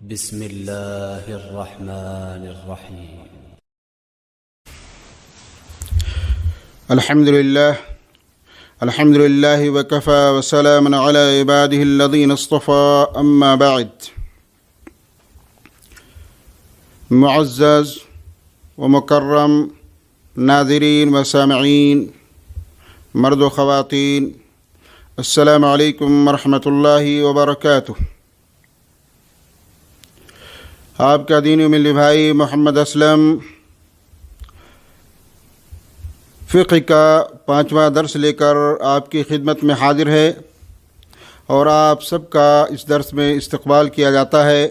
بسم الله الرحمن الرحيم. الحمد لله وكفى وسلام على عباده الذين اصطفى أما بعد. معزز ومكرم ناظرین و سامعین، مرد و خواتین، السلام علیکم ورحمۃ اللہ وبرکاتہ. آپ کا دینی ملی بھائی محمد اسلم فقہ کا 5واں درس لے کر آپ کی خدمت میں حاضر ہے، اور آپ سب کا اس درس میں استقبال کیا جاتا ہے.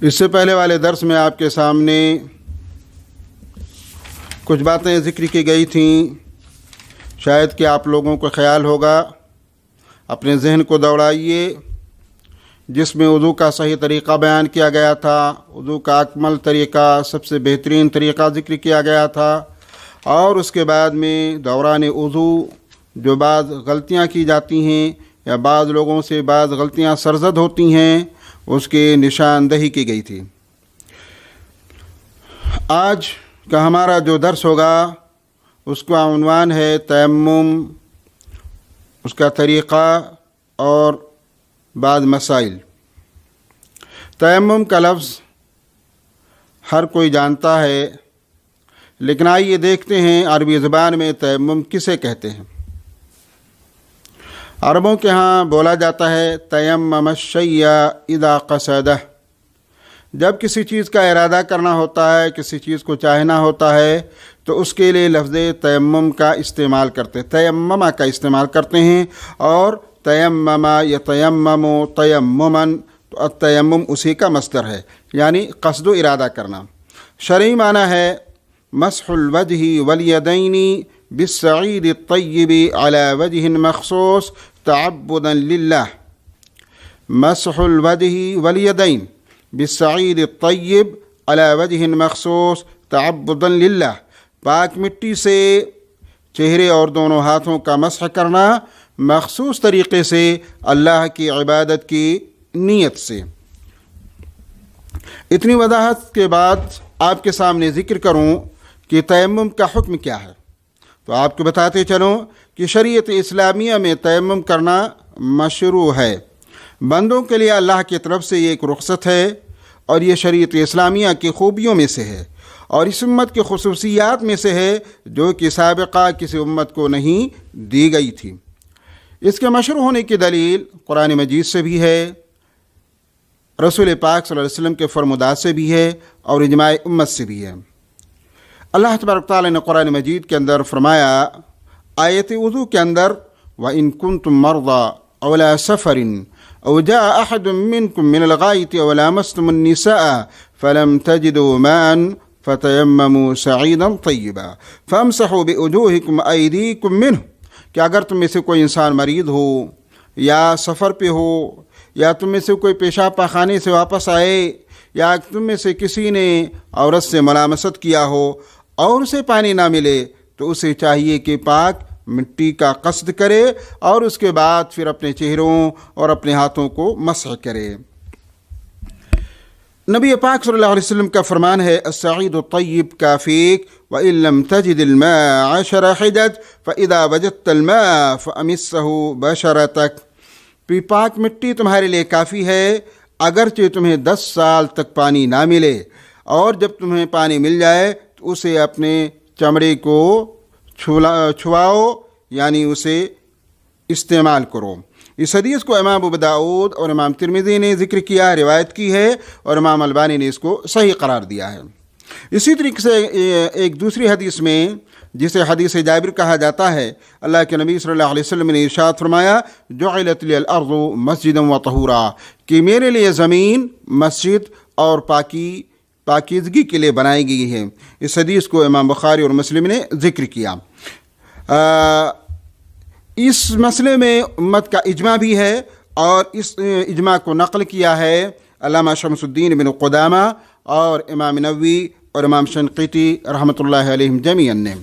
اس سے پہلے والے درس میں آپ کے سامنے کچھ باتیں ذکر کی گئی تھیں، شاید کہ آپ لوگوں کو خیال ہوگا. اپنے ذہن کو دوڑائیے. جس میں وضو کا صحیح طریقہ بیان کیا گیا تھا، وضو کا اکمل طریقہ، سب سے بہترین طریقہ ذکر کیا گیا تھا، اور اس کے بعد میں دوران وضو جو بعض غلطیاں کی جاتی ہیں یا بعض لوگوں سے بعض غلطیاں سرزد ہوتی ہیں، اس کی نشاندہی کی گئی تھی. آج کا ہمارا جو درس ہوگا اس کا عنوان ہے تیمم، اس کا طریقہ اور بعض مسائل. تیمم کا لفظ ہر کوئی جانتا ہے، لیکن آئیے دیکھتے ہیں عربی زبان میں تیمم کسے کہتے ہیں. عربوں کے ہاں بولا جاتا ہے تیمم الشیء اذا قصدہ. جب کسی چیز کا ارادہ کرنا ہوتا ہے، کسی چیز کو چاہنا ہوتا ہے، تو اس کے لیے لفظ تیمم کا استعمال کرتے، تیممہ کا استعمال کرتے ہیں. اور تیمم یتیمم تیممن، تو التیمم اسی کا مصدر ہے، یعنی قصد و ارادہ کرنا. شرعی معنی ہے مسح الوجہ والیدین بالسعید الطیب علی وجہ مخصوص تعبدا للہ. مسح الوجہ والیدین بالسعید الطیب علی وجہ مخصوص تعبدا للہ. پاک مٹی سے چہرے اور دونوں ہاتھوں کا مسح کرنا مخصوص طریقے سے اللہ کی عبادت کی نیت سے. اتنی وضاحت کے بعد آپ کے سامنے ذکر کروں کہ تیمم کا حکم کیا ہے، تو آپ کو بتاتے چلوں کہ شریعت اسلامیہ میں تیمم کرنا مشروع ہے. بندوں کے لیے اللہ کی طرف سے یہ ایک رخصت ہے، اور یہ شریعت اسلامیہ کی خوبیوں میں سے ہے، اور اس امت کی خصوصیات میں سے ہے جو کہ سابقہ کسی امت کو نہیں دی گئی تھی. اس کے مشروع ہونے کی دلیل قرآن مجید سے بھی ہے، رسول پاک صلی اللہ علیہ وسلم کے فرمودات سے بھی ہے، اور اجماع امت سے بھی ہے. اللہ تبارک تعالیٰ نے قرآن مجید کے اندر فرمایا آیت وضو کے اندر وَإِن كُنتُم مَرْضَىٰ أَوْ عَلَىٰ سَفَرٍ أَوْ جَاءَ أَحَدٌ مِّنكُم مِّنَ الْغَائِطِ أَوْ لَامَسْتُمُ النِّسَاءَ فَلَمْ تَجِدُوا مَاءً فَتَيَمَّمُوا سَعِيدًا طَيِّبًا فَامْسَحُوا بِوُجُوهِكُمْ وَأَيْدِيكُمْ مِنْهُ. کہ اگر تم میں سے کوئی انسان مریض ہو یا سفر پہ ہو، یا تم میں سے کوئی پیشاب پاخانے سے واپس آئے، یا تم میں سے کسی نے عورت سے ملامست کیا ہو اور اسے پانی نہ ملے، تو اسے چاہیے کہ پاک مٹی کا قصد کرے، اور اس کے بعد پھر اپنے چہروں اور اپنے ہاتھوں کو مسح کرے. نبی پاک صلی اللہ علیہ وسلم کا فرمان ہے السعید الطیب کافیک وَإِن لَّمْ تَجِدِ الْمَاءَ 10 حِجَج فَإِذَا وَجَدتَّ الْمَاءَ فَأَمِسَّهُ بَشَرَتَكَ. پاک مٹی تمہارے لیے کافی ہے، اگرچہ تمہیں 10 سال تک پانی نہ ملے، اور جب تمہیں پانی مل جائے تو اسے اپنے چمڑے کو چھواؤ، یعنی اسے استعمال کرو. اس حدیث کو امام ابو داؤد اور امام ترمذی نے ذکر کیا، روایت کی ہے، اور امام البانی نے اس کو صحیح قرار دیا ہے. اسی طریقے سے ایک دوسری حدیث میں، جسے حدیث جابر کہا جاتا ہے، اللہ کے نبی صلی اللہ علیہ وسلم نے ارشاد فرمایا جعلت لی الارض مسجدا وطہورا، کہ میرے لیے زمین مسجد اور پاکیزگی کے لیے بنائی گئی ہے. اس حدیث کو امام بخاری اور مسلم نے ذکر کیا. اس مسئلے میں امت کا اجماع بھی ہے، اور اس اجماع کو نقل کیا ہے علامہ شمس الدین بن قدامہ اور امام نووی اور امام شنقیطی رحمۃ اللہ علیہم جمیعاً نے.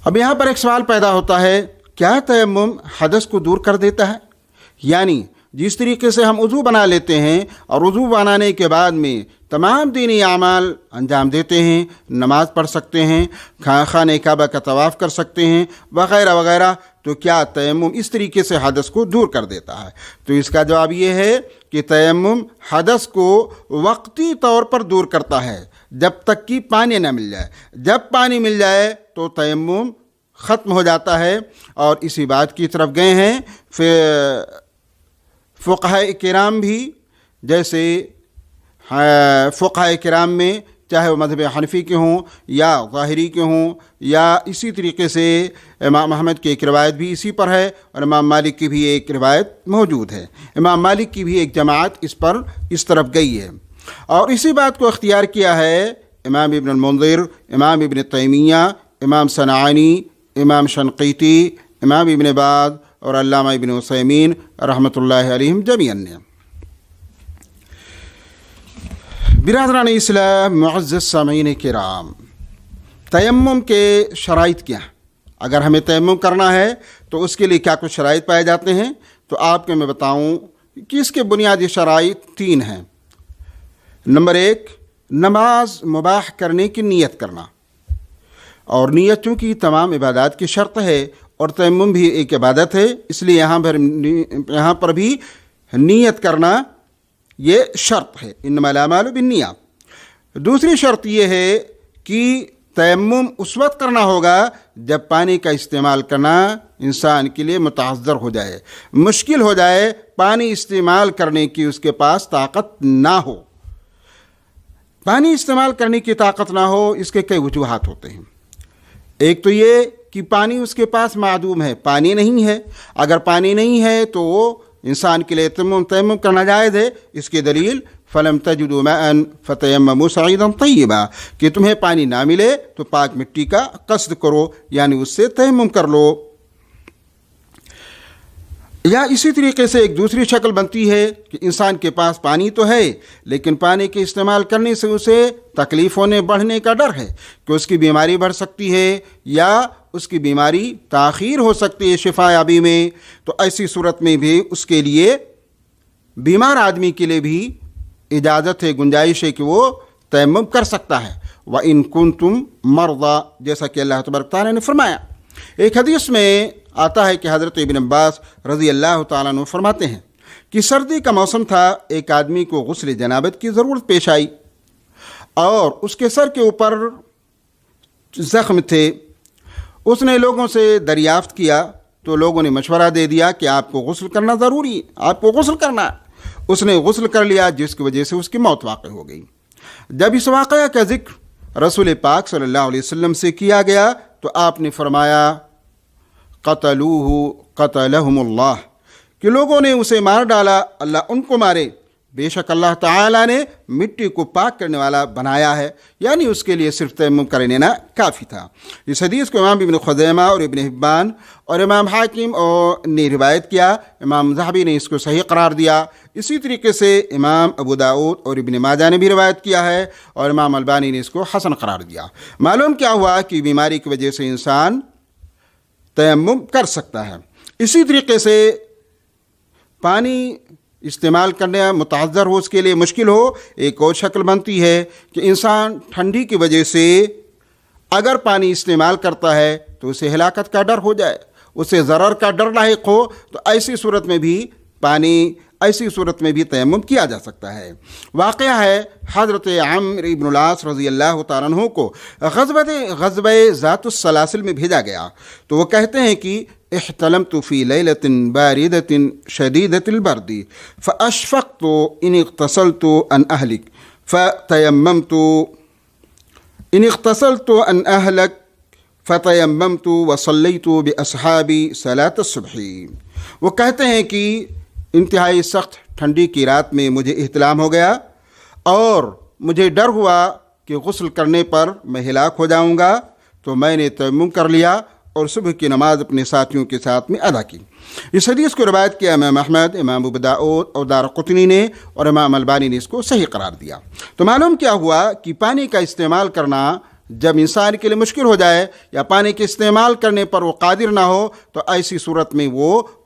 اب یہاں پر ایک سوال پیدا ہوتا ہے، کیا تیمم حدث کو دور کر دیتا ہے؟ یعنی جس طریقے سے ہم وضو بنا لیتے ہیں اور وضو بنانے کے بعد میں تمام دینی اعمال انجام دیتے ہیں، نماز پڑھ سکتے ہیں، خانہ کعبہ کا طواف کر سکتے ہیں وغیرہ وغیرہ، تو کیا تیمم اس طریقے سے حدث کو دور کر دیتا ہے؟ تو اس کا جواب یہ ہے کہ تیمم حدث کو وقتی طور پر دور کرتا ہے جب تک کہ پانی نہ مل جائے۔ جب پانی مل جائے تو تیمم ختم ہو جاتا ہے، اور اسی بات کی طرف گئے ہیں فقہاء کرام بھی، جیسے فقہاء کرام میں چاہے وہ مذہب حنفی کے ہوں یا ظاہری کے ہوں، یا اسی طریقے سے امام احمد کی ایک روایت بھی اسی پر ہے، اور امام مالک کی بھی ایک روایت موجود ہے۔ امام مالک کی بھی ایک جماعت اس طرف گئی ہے، اور اسی بات کو اختیار کیا ہے امام ابن المنذر، امام ابن تیمیہ، امام صنعانی، امام شنقیطی، امام ابن باز اور علامہ ابن عثیمین رحمۃ اللہ علیہم جمیعاً نے۔ برادران اسلام، معزز سامعین کرام، تیمم کے شرائط کیا ہیں؟ اگر ہمیں تیمم کرنا ہے تو اس کے لیے کیا کچھ شرائط پائے جاتے ہیں؟ تو آپ کو میں بتاؤں کہ اس کے بنیادی شرائط 3 ہیں۔ نمبر 1، نماز مباح کرنے کی نیت کرنا، اور نیت چونکہ تمام عبادات کی شرط ہے اور تیمم بھی ایک عبادت ہے، اس لیے یہاں پر بھی نیت کرنا یہ شرط ہے، انما الاعمال بالنیات۔ دوسری شرط یہ ہے کہ تیمم اس وقت کرنا ہوگا جب پانی کا استعمال کرنا انسان کے لیے متعذر ہو جائے، مشکل ہو جائے، پانی استعمال کرنے کی اس کے پاس طاقت نہ ہو۔ پانی استعمال کرنے کی طاقت نہ ہو، اس کے کئی وجوہات ہوتے ہیں۔ ایک تو یہ کہ پانی اس کے پاس معدوم ہے، پانی نہیں ہے۔ اگر پانی نہیں ہے تو وہ انسان کے لیے تیمم کرنا جائز ہے۔ اس کی دلیل فَلَمْ تَجِدُوا مَاءً فَتَيَمَّمُوا صَعِيدًا طَيِّبًا، کہ تمہیں پانی نہ ملے تو پاک مٹی کا قصد کرو، یعنی اس سے تیمم کر لو۔ یا اسی طریقے سے ایک دوسری شکل بنتی ہے کہ انسان کے پاس پانی تو ہے، لیکن پانی کے استعمال کرنے سے اسے تکلیف ہونے بڑھنے کا ڈر ہے کہ اس کی بیماری بڑھ سکتی ہے یا اس کی بیماری تاخیر ہو سکتی ہے شفا یابی میں۔ تو ایسی صورت میں بھی اس کے لیے، بیمار آدمی کے لیے بھی اجازت ہے، گنجائش ہے کہ وہ تیمم کر سکتا ہے۔ وَإِن كُنتُم مَرْضَىٰ، جیسا کہ اللہ تبارک تعالیٰ نے فرمایا۔ ایک حدیث میں آتا ہے کہ حضرت ابن عباس رضی اللہ تعالیٰ عنہ فرماتے ہیں کہ سردی کا موسم تھا، ایک آدمی کو غسل جنابت کی ضرورت پیش آئی اور اس کے سر کے اوپر زخم تھے۔ اس نے لوگوں سے دریافت کیا تو لوگوں نے مشورہ دے دیا کہ آپ کو غسل کرنا ضروری ہے، آپ کو غسل کرنا ہے۔ اس نے غسل کر لیا، جس کی وجہ سے اس کی موت واقع ہو گئی۔ جب اس واقعہ کا ذکر رسول پاک صلی اللہ علیہ وسلم سے کیا گیا تو آپ نے فرمایا قتلوہ قتلہم اللہ، کہ لوگوں نے اسے مار ڈالا، اللہ ان کو مارے، بے شک اللہ تعالیٰ نے مٹی کو پاک کرنے والا بنایا ہے، یعنی اس کے لیے صرف تیمم کر لینا کافی تھا۔ اس حدیث کو امام ابن خزیمہ اور ابن حبان اور امام حاکم نے روایت کیا، امام ذہبی نے اس کو صحیح قرار دیا۔ اسی طریقے سے امام ابو داؤد اور ابن ماجہ نے بھی روایت کیا ہے، اور امام البانی نے اس کو حسن قرار دیا۔ معلوم کیا ہوا کہ بیماری کی وجہ سے انسان تیمم کر سکتا ہے۔ اسی طریقے سے پانی استعمال کرنے متعذر ہو، اس کے لیے مشکل ہو، ایک اور شکل بنتی ہے کہ انسان ٹھنڈی کی وجہ سے اگر پانی استعمال کرتا ہے تو اسے ہلاکت کا ڈر ہو جائے، اسے ضرر کا ڈر لاحق ہو، تو ایسی صورت میں بھی تیمم کیا جا سکتا ہے۔ واقعہ ہے حضرت عمرو بن العاص رضی اللہ تعالیٰ عنہ کو غزوہ ذات السلاسل میں بھیجا گیا، تو وہ کہتے ہیں کہ احتلمت فی لیلۃ باردۃ شدیدۃ البرد فاشفقت ان اغتسلت ان اہلک فتیممت فتیممت وصلیت باصحابی صلاۃ الصبح۔ وہ کہتے ہیں کہ انتہائی سخت ٹھنڈی کی رات میں مجھے احتلام ہو گیا اور مجھے ڈر ہوا کہ غسل کرنے پر میں ہلاک ہو جاؤں گا، تو میں نے تیمم کر لیا اور صبح کی نماز اپنے ساتھیوں کے ساتھ میں ادا کی۔ اس حدیث کو روایت کیا امام احمد، امام ابو داؤد اور دارقطنی نے، اور امام البانی نے اس کو صحیح قرار دیا۔ تو معلوم کیا ہوا کہ پانی کا استعمال کرنا جب انسان کے لیے مشکل ہو جائے یا پانی کے استعمال کرنے پر وہ قادر نہ ہو، تو ایسی صورت میں وہ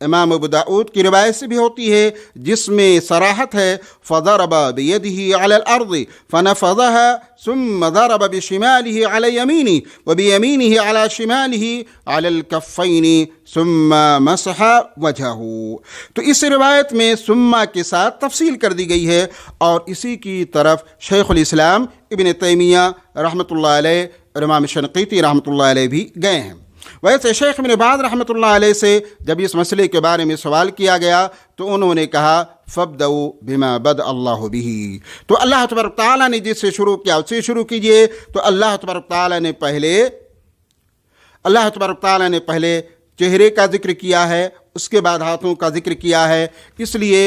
امام ابو داؤد کی روایت سے بھی ہوتی ہے جس میں صراحت ہے فضرب بيده على الارض فنفضها ثم ضرب بشماله على يمينه وبيمينه على شماله على الكفين ثم مسح وجهه۔ تو اس روایت میں ثم کے ساتھ تفصیل کر دی گئی ہے، اور اسی کی طرف شیخ الاسلام ابن تیمیہ رحمۃ اللہ علیہ اور امام شنقیطی رحمۃ اللہ علیہ بھی گئے ہیں۔ ویسے شیخ ابن باز رحمۃ اللہ علیہ سے جب اس مسئلے کے بارے میں سوال کیا گیا تو انہوں نے کہا فابدؤوا بما بدأ اللہ بہ، تو اللہ تبارک تعالیٰ نے جس سے شروع کیا اس سے شروع کیجئے۔ تو اللہ تبارک تعالیٰ نے پہلے چہرے کا ذکر کیا ہے، اس کے بعد ہاتھوں کا ذکر کیا ہے، اس لیے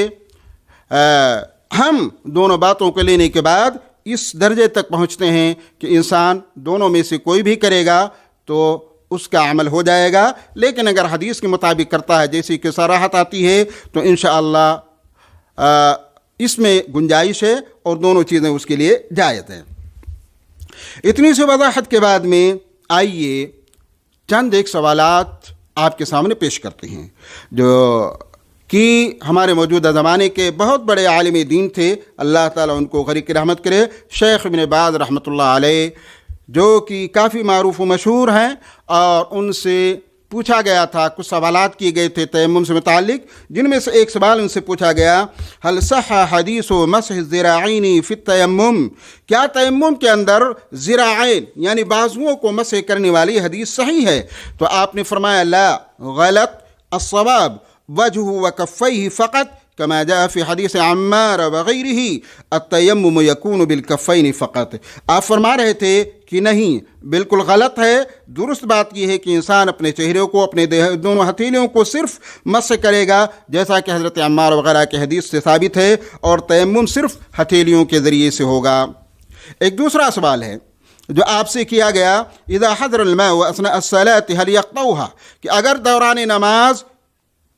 ہم دونوں باتوں کو لینے کے بعد اس درجے تک پہنچتے ہیں کہ انسان دونوں میں سے کوئی بھی کرے گا تو اس کا عمل ہو جائے گا، لیکن اگر حدیث کے مطابق کرتا ہے جیسی کہ صراحت آتی ہے تو انشاءاللہ اس میں گنجائش ہے اور دونوں چیزیں اس کے لیے جائز ہیں۔ اتنی سی وضاحت کے بعد میں آئیے چند ایک سوالات آپ کے سامنے پیش کرتے ہیں جو کہ ہمارے موجودہ زمانے کے بہت بڑے عالم دین تھے، اللہ تعالیٰ ان کو غریق رحمت کرے، شیخ ابن باز رحمۃ اللہ علیہ، جو کہ کافی معروف و مشہور ہیں، اور ان سے پوچھا گیا تھا، کچھ سوالات کیے گئے تھے تیمم سے متعلق، جن میں سے ایک سوال ان سے پوچھا گیا هل صح حدیث مسح الذراعین فی التیمم، کیا تیمم کے اندر ذراعین یعنی بازوؤں کو مسح کرنے والی حدیث صحیح ہے؟ تو آپ نے فرمایا لا، غلط، الصواب وجہ وکفیہ فقط كما جاء في حديث عمار وغيره التيمم يكون بالكفين فقط۔ آپ فرما رہے تھے کہ نہیں، بالکل غلط ہے، درست بات یہ ہے کہ انسان اپنے چہرے کو، اپنے دونوں ہتھیلیوں کو صرف مسح کرے گا، جیسا کہ حضرت عمار وغیرہ کے حدیث سے ثابت ہے، اور تیمم صرف ہتھیلیوں کے ذریعے سے ہوگا۔ ایک دوسرا سوال ہے جو آپ سے کیا گیا اذا حضر الماء اثناء الصلاة هل يقطعها، کہ اگر دوران نماز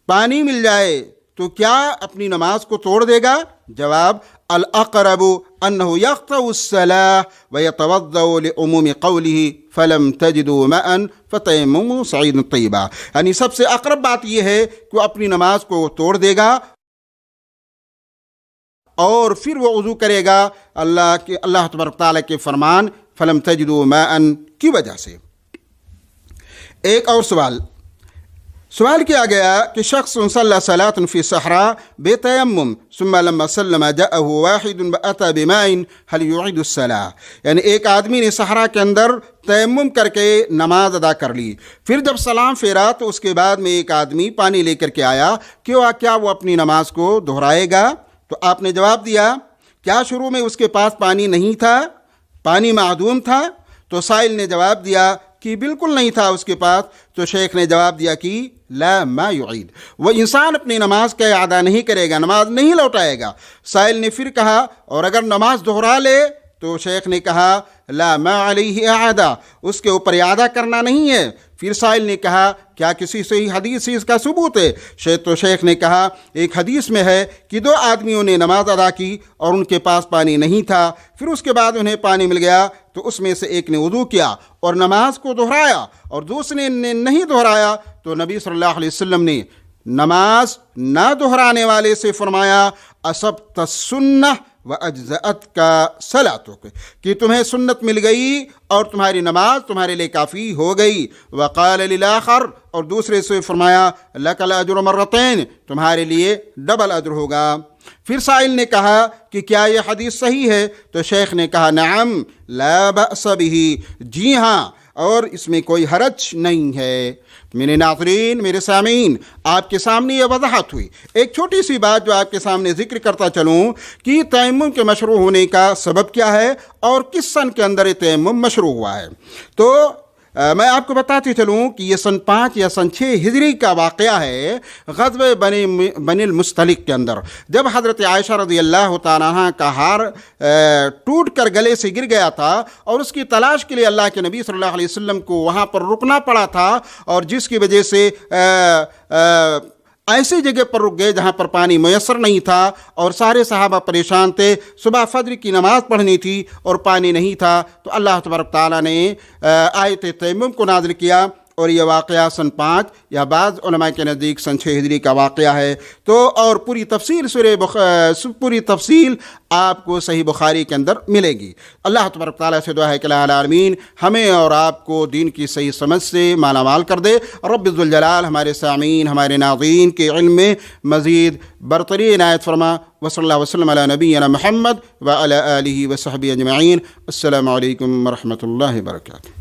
پانی مل جائے تو کیا اپنی نماز کو توڑ دے گا؟ جواب الاقرب انه يقطع الصلاة ويتوضأ لعموم قوله فلم تجدوا ماء فتيمموا صعيدا طيبا، یعنی سب سے اقرب بات یہ ہے کہ وہ اپنی نماز کو توڑ دے گا اور پھر وہ وضو کرے گا اللہ تبارک تعالیٰ کے فرمان فلم تجدوا ماء کی وجہ سے۔ ایک اور سوال کیا گیا کہ شخص صلی صلاة فی صحراء بتیمم ثم لما سلم جاءه واحد واتى بماء هل يعيد الصلاة، یعنی ایک آدمی نے صحرا کے اندر تیمم کر کے نماز ادا کر لی، پھر جب سلام پھیرا تو اس کے بعد میں ایک آدمی پانی لے کر کے آیا، کیا وہ اپنی نماز کو دہرائے گا؟ تو آپ نے جواب دیا کیا شروع میں اس کے پاس پانی نہیں تھا، پانی معدوم تھا؟ تو سائل نے جواب دیا کہ بالکل نہیں تھا اس کے پاس۔ تو شیخ نے جواب دیا کہ لا ما يعيد، وہ انسان اپنی نماز کا اعادہ نہیں کرے گا، نماز نہیں لوٹائے گا۔ سائل نے پھر کہا اور اگر نماز دہرا لے؟ تو شیخ نے کہا لا ما علیہ اعادہ، اس کے اوپر اعادہ کرنا نہیں ہے۔ پھر سائل نے کہا کیا کسی صحیح حدیث سے اس کا ثبوت ہے؟ تو شیخ نے کہا ایک حدیث میں ہے کہ دو آدمیوں نے نماز ادا کی اور ان کے پاس پانی نہیں تھا، پھر اس کے بعد انہیں پانی مل گیا تو اس میں سے ایک نے وضو کیا اور نماز کو دہرایا اور دوسرے نے نہیں دہرایا، تو نبی صلی اللہ علیہ وسلم نے نماز نہ دہرانے والے سے فرمایا اصبت السنہ وَأَجْزَأَتْكَ صَلَاتُكَ، کہ تمہیں سنت مل گئی اور تمہاری نماز تمہارے لیے کافی ہو گئی۔ وَقَالَ لِلْآخَرِ، اور دوسرے سے فرمایا لَكَ الْأَجْرُ مَرَّتَيْنِ، تمہارے لیے ڈبل اجر ہوگا۔ پھر سائل نے کہا کہ کیا یہ حدیث صحیح ہے؟ تو شیخ نے کہا نعم لا بأس به، جی ہاں، اور اس میں کوئی حرج نہیں ہے۔ میرے ناظرین، میرے سامعین، آپ کے سامنے یہ وضاحت ہوئی۔ ایک چھوٹی سی بات جو آپ کے سامنے ذکر کرتا چلوں کہ تیمم کے مشروع ہونے کا سبب کیا ہے اور کس سن کے اندر یہ تیمم مشروع ہوا ہے۔ تو میں آپ کو بتاتے چلوں کہ یہ سن 5 یا سن 6 ہجری کا واقعہ ہے، غزوہ بنی المصطلق کے اندر، جب حضرت عائشہ رضی اللہ تعالیٰ عنہ کا ہار ٹوٹ کر گلے سے گر گیا تھا اور اس کی تلاش کے لیے اللہ کے نبی صلی اللہ علیہ وسلم کو وہاں پر رکنا پڑا تھا، اور جس کی وجہ سے ایسی جگہ پر رک گئے جہاں پر پانی میسر نہیں تھا اور سارے صحابہ پریشان تھے، صبح فجر کی نماز پڑھنی تھی اور پانی نہیں تھا، تو اللہ تبارک تعالیٰ نے آیت تیمم کو نازل کیا اور یہ واقعہ سن 5 یا بعض علماء کے نزدیک سن 6 ہجری کا واقعہ ہے. تو اور پوری تفصیل آپ کو صحیح بخاری کے اندر ملے گی. اللہ تبارک تعالیٰ سے دعا ہے کہ الہ العالمین ہمیں اور آپ کو دین کی صحیح سمجھ سے مالا مال کر دے. رب ذوالجلال ہمارے سامعین ہمارے ناظرین کے علم میں مزید برتری عنایت فرما. وصلی اللہ وسلم علی نبینا محمد وعلی آلہ وصحبہ اجمعین. السلام علیکم ورحمۃ اللہ وبرکاتہ.